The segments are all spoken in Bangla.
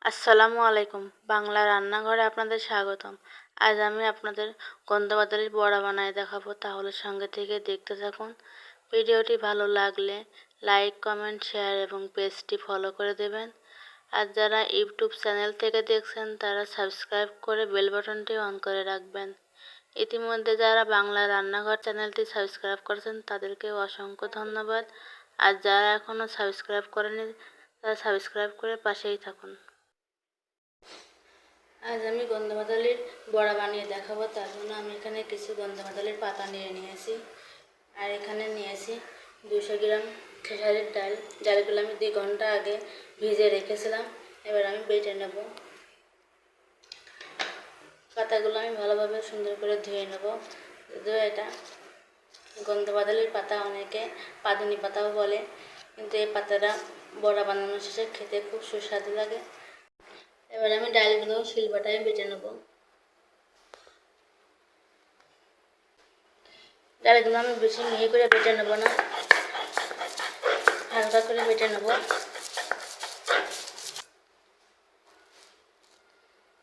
আসসালামু আলাইকুম। বাংলা রান্নাঘরে আপনাদের স্বাগতম। আজ আমি আপনাদের গন্ধবাদালির বড়া বানায় দেখাবো, তাহলে সঙ্গে থেকে দেখতে থাকুন। ভিডিওটি ভালো লাগলে লাইক, কমেন্ট, শেয়ার এবং পেজটি ফলো করে দেবেন। আর যারা ইউটিউব চ্যানেল থেকে দেখছেন তারা সাবস্ক্রাইব করে বেল বাটনটি অন করে রাখবেন। ইতিমধ্যে যারা বাংলা রান্নাঘর চ্যানেলটি সাবস্ক্রাইব করেছেন তাদেরকেও অসংখ্য ধন্যবাদ। আর যারা এখনও সাবস্ক্রাইব করেনি তারা সাবস্ক্রাইব করে পাশেই থাকুন। আজ আমি গন্ধবাদালির বড়া বানিয়ে দেখাবো। তার জন্য আমি এখানে কিছু গন্ধবাদালির পাতা নিয়ে নিয়েছি, আর এখানে নিয়েছি 200 গ্রাম খেসারির ডাল। ডালগুলো আমি 2 ঘন্টা আগে ভিজে রেখেছিলাম। এবার আমি বেটে নেব। পাতাগুলো আমি ভালোভাবে সুন্দর করে ধুয়ে নেব। যদিও এটা গন্ধবাদালির পাতা, অনেকে পাদুনি পাতাও বলে, কিন্তু এই পাতাটা বড়া বানানোর শেষে খেতে খুব সুস্বাদু লাগে। এবার আমি ডালগুলো শিলবাটায় বেটে নেব। ডালগুলো আমি বেশি মিহি করে বেটে নেব না, হালকা করে বেটে নেব।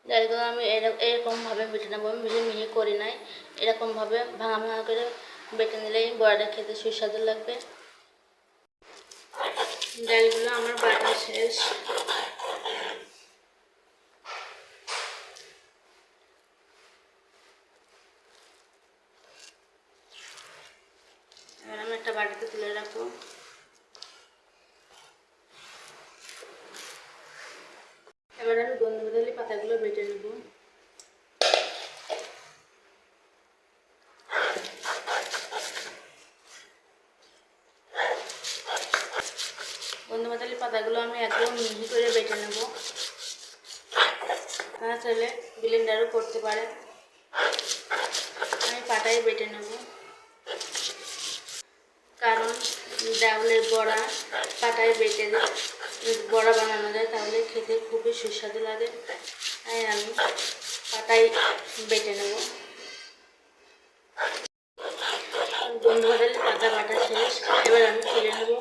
ডালগুলো আমি এরকমভাবে বেটে নেব। আমি বেশি মিহি করি নাই, এরকমভাবে ভাঙা ভাঙা করে বেটে নিলেই বড়াটা খেতে সুস্বাদু লাগবে। ডালগুলো আমার বাটা শেষ। এবার আমি একটা বাটিতে তুলে রাখবো। এবার আমি গন্ধবাদালি পাতাগুলো বেটে নেব। গন্ধবাদালি পাতাগুলো আমি একদম মিহি করে বেটে নেব। আপনারা চাইলে ব্লেন্ডারও করতে পারে। আমি পাটায় বেটে নেব, কারণ ডাউলের বড়া পাটায় বেটে বড়া বানানো যায়, তাহলে খেতে খুবই সুস্বাদু লাগে। তাই আমি পাটায় বেটে নেব। গন্ধবাদালি পাতা বাটা শেষ। এবার আমি তুলে নেব।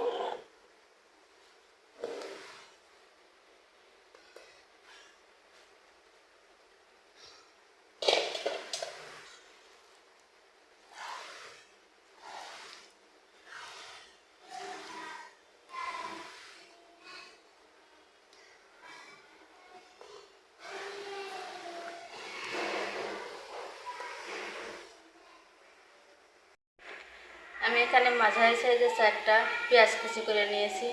আমি এখানে মাঝারি সাইজের 4টা পেঁয়াজ কুচি করে নিয়েছি,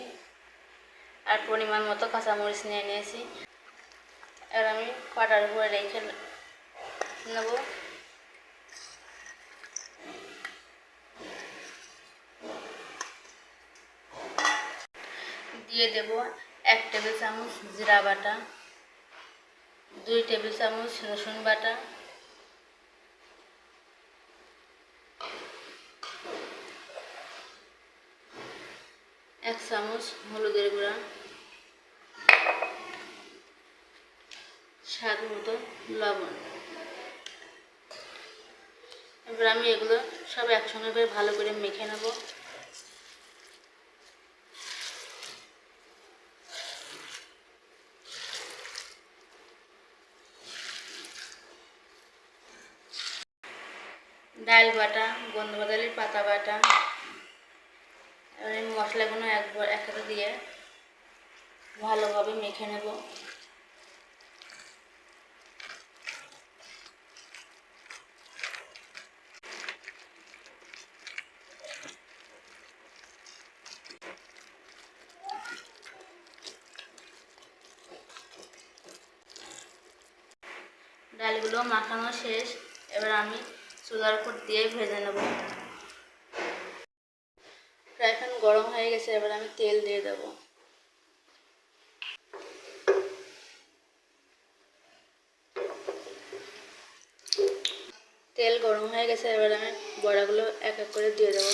আর পরিমাণ মতো কাঁচামরিচ নিয়ে নিয়েছি। আর আমি পাটার উপরে রেখে নেব। দিয়ে দেব 1 টেবিল চামচ জিরা বাটা, 2 টেবিল চামচ রসুন বাটা, 1 চামচ হলুদের গুঁড়া, স্বাদ মতো লবণ। এবার আমি এগুলো সব একসঙ্গে করে ভালো করে মেখে নেব। ডাল বাটা, গন্ধবাদালির পাতা বাটা, এবার এই মশলাগুলো একসাথে দিয়ে ভালোভাবে মেখে নেব। ডালগুলো মাখানো শেষ। এবার আমি চুলার উপর দিয়ে ভেজে নেব। ফ্রাই প্যান গরম হয়ে গেছে, এবার আমি তেল দিয়ে দেব। তেল গরম হয়ে গেছে, এবার আমি বড়াগুলো এক এক করে দিয়ে দেব।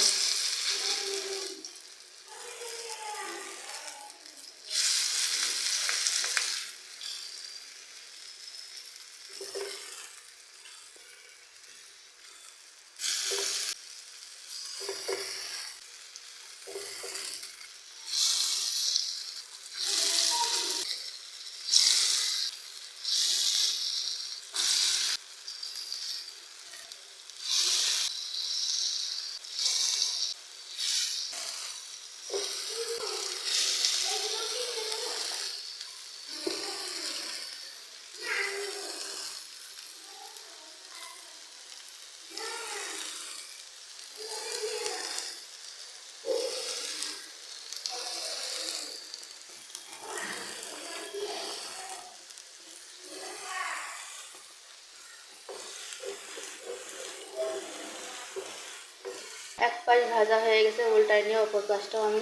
পাশ ভাজা হয়ে গেছে, উল্টায় নিয়ে অপর পাশটাও আমি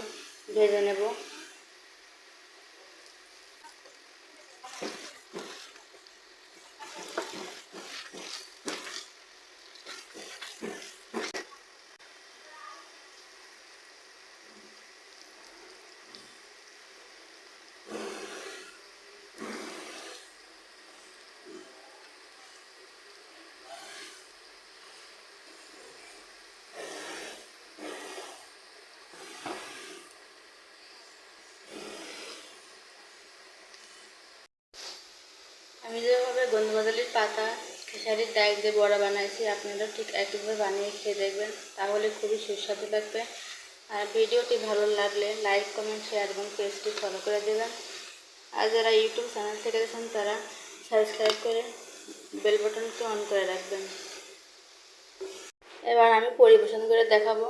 ভেজে নেব। আমি যেভাবে গন্ধকদলীর পাতা খেসারির ডাল দিয়ে বড়া বানাইছি, আপনারা ঠিক একইভাবে বানিয়ে খেয়ে দেখবেন, তাহলে খুবই সুস্বাদু লাগবে। আর ভিডিওটি ভালো লাগলে লাইক, কমেন্ট, শেয়ার এবং পেজটি ফলো করে দেবেন। আর যারা ইউটিউব চ্যানেল থেকে দেখেন তারা সাবস্ক্রাইব করে বেল বাটনটি অন করে রাখবেন। এবার আমি পরিবেশন করে দেখাবো।